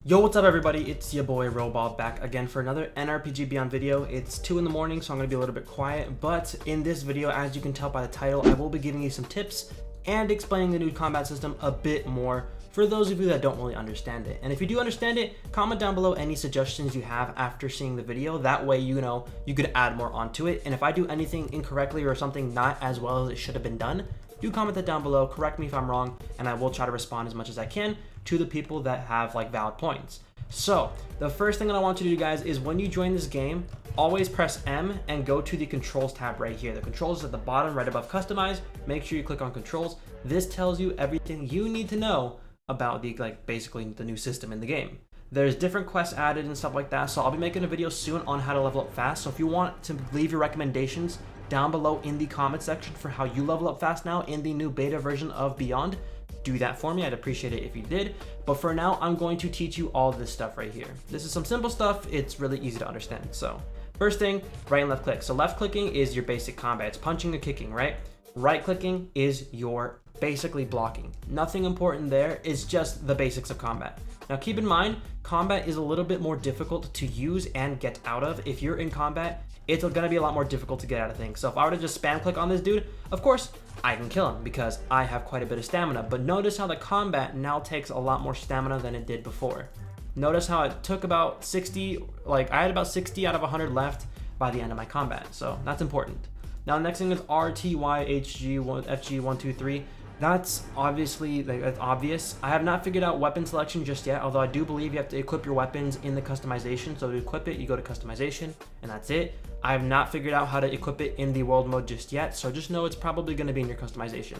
Yo, what's up everybody? It's your boy Roball back again for another NRPG Beyond video. It's 2 in the morning, so I'm going to be a little bit quiet, but in this video, as you can tell by the title, I will be giving you some tips and explaining the new combat system a bit more for those of you that don't really understand it. And if you do understand it, comment down below any suggestions you have after seeing the video. That way, you know, you could add more onto it. And if I do anything incorrectly or something not as well as it should have been done, do comment that down below, correct me if I'm wrong, and I will try to respond as much as I can to the people that have like valid points. So the first thing that I want you to do, guys, is when you join this game, always press M and go to the controls tab right here. The controls is at the bottom right above customize. Make sure you click on controls. This tells you everything you need to know about the basically the new system in the game. There's different quests added and stuff like that, so I'll be making a video soon on how to level up fast. So if you want to leave your recommendations down below in the comment section for how you level up fast now in the new beta version of Beyond, do that for me. I'd appreciate it if you did. But for now, I'm going to teach you all this stuff right here. This is some simple stuff. It's really easy to understand. So first thing, right and left click. So left clicking is your basic combat. It's punching or kicking, right? Right clicking is your basically blocking. Nothing important there. It's just the basics of combat. Now keep in mind, combat is a little bit more difficult to use and get out of. If you're in combat, it's gonna be a lot more difficult to get out of things. So if I were to just spam click on this dude, of course, I can kill him because I have quite a bit of stamina. But notice how the combat now takes a lot more stamina than it did before. Notice how it took about 60, I had about 60 out of 100 left by the end of my combat. So that's important. Now the next thing is R, T, Y, H, G, F, G, 1, 2, 3. That's obviously, that's obvious. I have not figured out weapon selection just yet, although I do believe you have to equip your weapons in the customization. So to equip it, you go to customization, and that's it. I have not figured out how to equip it in the world mode just yet, so just know it's probably going to be in your customization.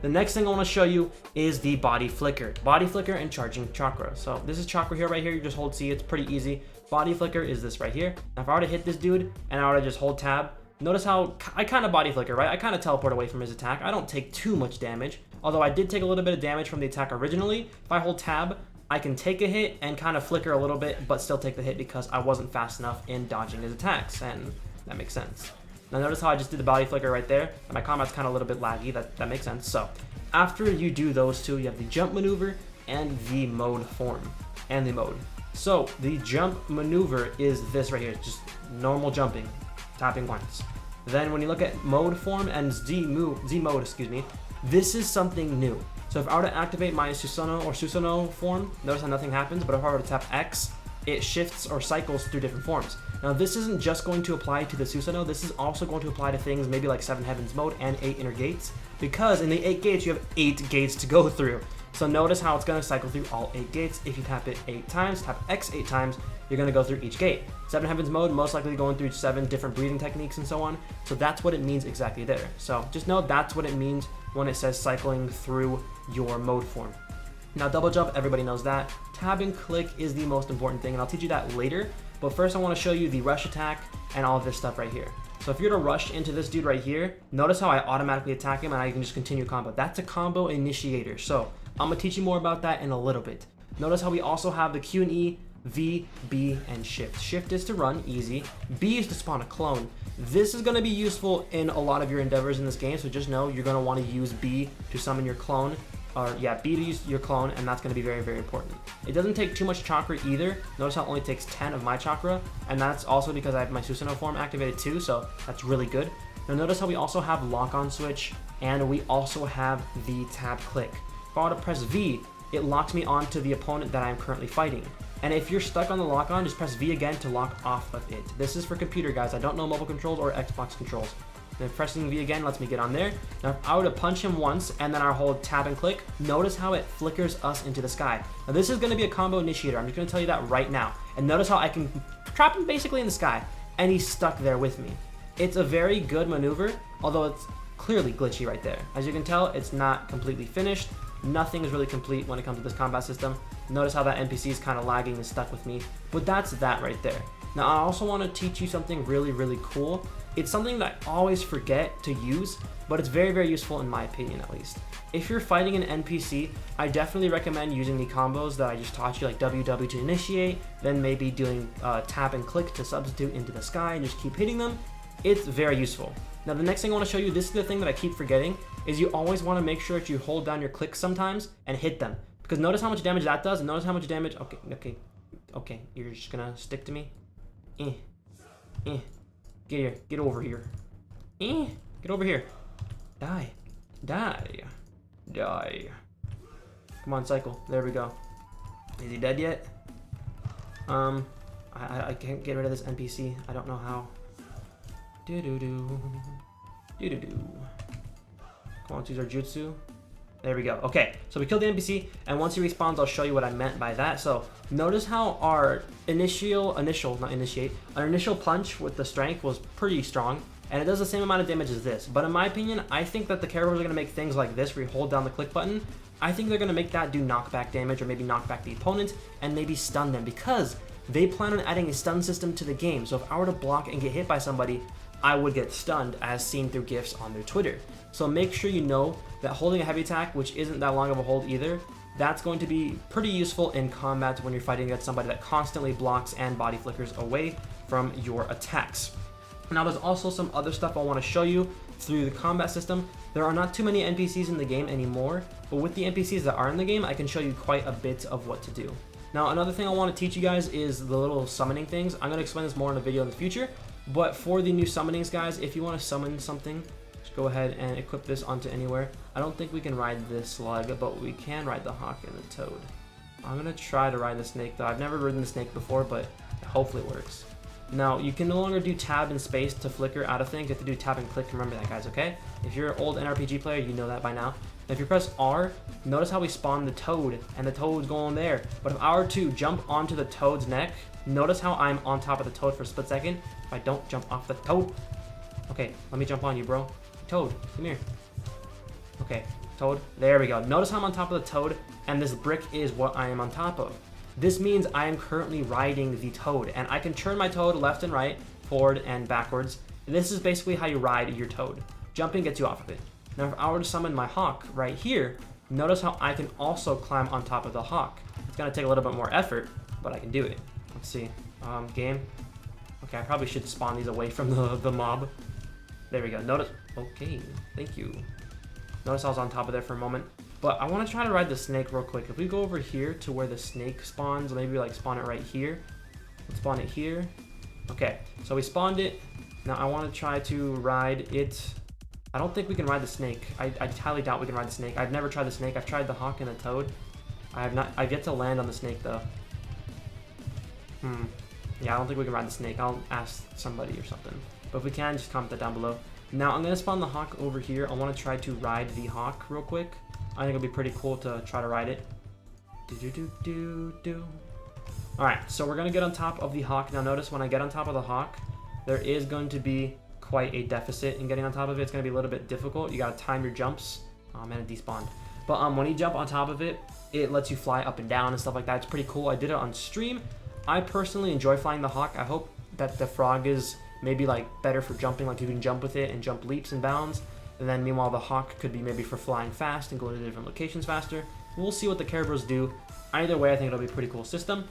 The next thing I want to show you is the body flicker. Body flicker and charging chakra. So this is chakra here, right here. You just hold C, it's pretty easy. Body flicker is this right here. Now if I were to hit this dude and I were to just hold tab, notice how I kind of body flicker, right? I kind of teleport away from his attack. I don't take too much damage, although I did take a little bit of damage from the attack originally. If I hold tab, I can take a hit and kind of flicker a little bit, but still take the hit because I wasn't fast enough in dodging his attacks, and that makes sense. Now notice how I just did the body flicker right there, and my combat's kind of a little bit laggy. That makes sense. So after you do those two, you have the jump maneuver and the mode form, and the mode. So the jump maneuver is this right here, just normal jumping, tapping once. Then when you look at mode form and Z mode, excuse me, this is something new. So if I were to activate my Susanoo form, notice how nothing happens, but if I were to tap X, it shifts or cycles through different forms. Now this isn't just going to apply to the Susanoo, this is also going to apply to things maybe like 7 Heavens mode and 8 Inner Gates, because in the 8 gates you have 8 gates to go through. So notice how it's going to cycle through all 8 gates. If you tap it 8 times, tap X 8 times, you're going to go through each gate. 7 Heavens mode, most likely going through 7 different breathing techniques and so on. So that's what it means exactly there. So just know that's what it means when it says cycling through your mode form. Now double jump, everybody knows that. Tab and click is the most important thing, and I'll teach you that later. But first I want to show you the rush attack and all of this stuff right here. So if you're to rush into this dude right here, notice how I automatically attack him and I can just continue combo. That's a combo initiator. So I'm going to teach you more about that in a little bit. Notice how we also have the Q and E, V, B, and Shift. Shift is to run, easy. B is to spawn a clone. This is going to be useful in a lot of your endeavors in this game, so just know you're going to want to use B to summon your clone. Or yeah, B to use your clone, and that's going to be very, very important. It doesn't take too much chakra either. Notice how it only takes 10 of my chakra, and that's also because I have my Susanoo form activated too, so that's really good. Now notice how we also have lock-on switch, and we also have the tab click. If I were to press V, it locks me onto the opponent that I'm currently fighting. And if you're stuck on the lock-on, just press V again to lock off of it. This is for computer, guys. I don't know mobile controls or Xbox controls. Then pressing V again lets me get on there. Now if I were to punch him once and then I hold tab and click, notice how it flickers us into the sky. Now this is going to be a combo initiator. I'm just going to tell you that right now. And notice how I can trap him basically in the sky, and he's stuck there with me. It's a very good maneuver, although it's clearly glitchy right there. As you can tell, it's not completely finished. Nothing is really complete when it comes to this combat system. Notice how that NPC is kind of lagging and stuck with me, but that's that right there. Now I also want to teach you something really, really cool. It's something that I always forget to use, but it's very, very useful in my opinion at least. If you're fighting an NPC, I definitely recommend using the combos that I just taught you, like WW to initiate, then maybe doing tap and click to substitute into the sky and just keep hitting them. It's very useful. Now the next thing I want to show you, this is the thing that I keep forgetting, is you always want to make sure that you hold down your clicks sometimes and hit them. Because notice how much damage that does, and notice how much damage... Okay, you're just gonna stick to me? Get here, get over here. Get over here. Die. Come on, cycle. There we go. Is he dead yet? I can't get rid of this NPC. I don't know how. Do-do-do. Come on, let's use our jutsu. There we go. Okay, so we killed the NPC, and once he respawns, I'll show you what I meant by that. So notice how our initial punch with the strength was pretty strong, and it does the same amount of damage as this. But in my opinion, I think that the characters are going to make things like this, where you hold down the click button. I think they're going to make that do knockback damage, or maybe knock back the opponent, and maybe stun them, because they plan on adding a stun system to the game. So if I were to block and get hit by somebody, I would get stunned, as seen through GIFs on their Twitter. So make sure you know that holding a heavy attack, which isn't that long of a hold either, that's going to be pretty useful in combat when you're fighting against somebody that constantly blocks and body flickers away from your attacks. Now there's also some other stuff I want to show you through the combat system. There are not too many NPCs in the game anymore, but with the NPCs that are in the game, I can show you quite a bit of what to do. Now another thing I want to teach you guys is the little summoning things. I'm going to explain this more in a video in the future, but for the new summonings, guys, if you want to summon something, just go ahead and equip this onto anywhere. I don't think we can ride this slug, but we can ride the hawk and the toad. I'm going to try to ride the snake though. I've never ridden the snake before, but hopefully it works. Now, you can no longer do tab and space to flicker out of things. You have to do tab and click. Remember that, guys, okay? If you're an old NRPG player, you know that by now. If you press R, notice how we spawn the toad, and the toad's going there. But if I were to jump onto the toad's neck, notice how I'm on top of the toad for a split second. If I don't jump off the toad... Okay, let me jump on you, bro. Toad, come here. Okay, toad. There we go. Notice how I'm on top of the toad, and this brick is what I am on top of. This means I am currently riding the toad, and I can turn my toad left and right, forward and backwards. This is basically how you ride your toad. Jumping gets you off of it. Now if I were to summon my hawk right here, notice how I can also climb on top of the hawk. It's going to take a little bit more effort, but I can do it. Let's see. Game. Okay, I probably should spawn these away from the mob. There we go. Notice. Okay, thank you. Notice I was on top of there for a moment. But I want to try to ride the snake real quick. If we go over here to where the snake spawns, maybe like spawn it right here. Let's spawn it here. Okay, so we spawned it. Now I want to try to ride it. I don't think we can ride the snake. I highly doubt we can ride the snake. I've never tried the snake. I've tried the hawk and the toad. I've yet to land on the snake though. Yeah, I don't think we can ride the snake. I'll ask somebody or something. But if we can, just comment that down below. Now I'm going to spawn the hawk over here. I want to try to ride the hawk real quick. I think it'll be pretty cool to try to ride it. Alright, so we're going to get on top of the hawk. Now notice when I get on top of the hawk, there is going to be quite a deficit in getting on top of it. It's going to be a little bit difficult. You got to time your jumps. Oh man, it despawned. But when you jump on top of it, it lets you fly up and down and stuff like that. It's pretty cool. I did it on stream. I personally enjoy flying the hawk. I hope that the frog is maybe like better for jumping, like you can jump with it and jump leaps and bounds. And then meanwhile the hawk could be maybe for flying fast and going to different locations faster. We'll see what the characters do. Either way, I think it'll be a pretty cool system.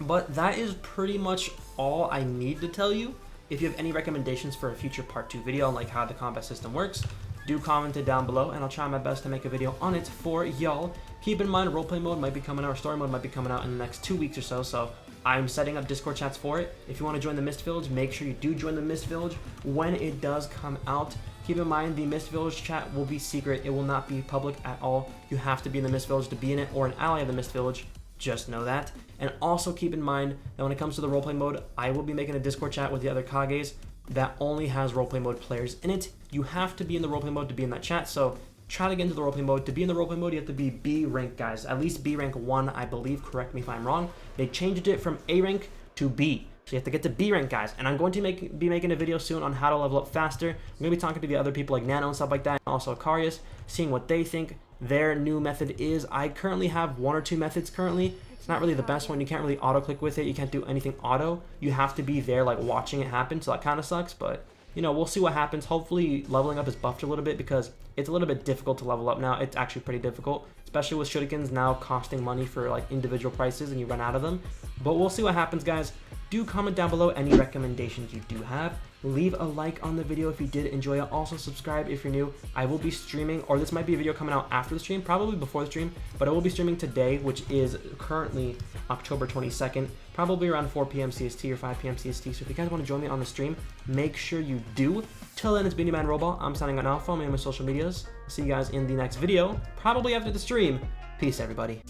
But that is pretty much all I need to tell you. If you have any recommendations for a future part 2 video on like how the combat system works, do comment it down below and I'll try my best to make a video on it for y'all. Keep in mind roleplay mode might be coming out, or story mode might be coming out in the next 2 weeks or so, so I'm setting up Discord chats for it. If you want to join the Mist Village, make sure you do join the Mist Village when it does come out. Keep in mind the Mist Village chat will be secret. It will not be public at all. You have to be in the Mist Village to be in it, or an ally of the Mist Village. Just know that. And also keep in mind that when it comes to the roleplay mode, I will be making a Discord chat with the other Kages that only has roleplay mode players in it. You have to be in the roleplay mode to be in that chat, so try to get into the roleplay mode. To be in the roleplay mode, you have to be B rank, guys. At least B rank 1, I believe. Correct me if I'm wrong. They changed it from A rank to B. So you have to get to B rank, guys. And I'm going to be making a video soon on how to level up faster. I'm going to be talking to the other people like Nano and stuff like that, and also Akarius, seeing what they think their new method is. I currently have 1 or 2 methods currently. It's not really the best one. You can't really auto-click with it. You can't do anything auto. You have to be there, like, watching it happen, so that kind of sucks, but you know, we'll see what happens. Hopefully leveling up is buffed a little bit because it's a little bit difficult to level up now. It's actually pretty difficult, especially with shurikens now costing money for like individual prices and you run out of them. But we'll see what happens, guys. Do comment down below any recommendations you do have. Leave a like on the video if you did enjoy it. Also subscribe if you're new. I will be streaming, or this might be a video coming out after the stream, probably before the stream, but I will be streaming today, which is currently October 22nd, probably around 4 p.m. CST or 5 p.m. CST. So if you guys want to join me on the stream, make sure you do. Till then, it's Bandit Man Roball. I'm signing on off. Follow me on my social medias. See you guys in the next video, probably after the stream. Peace, everybody.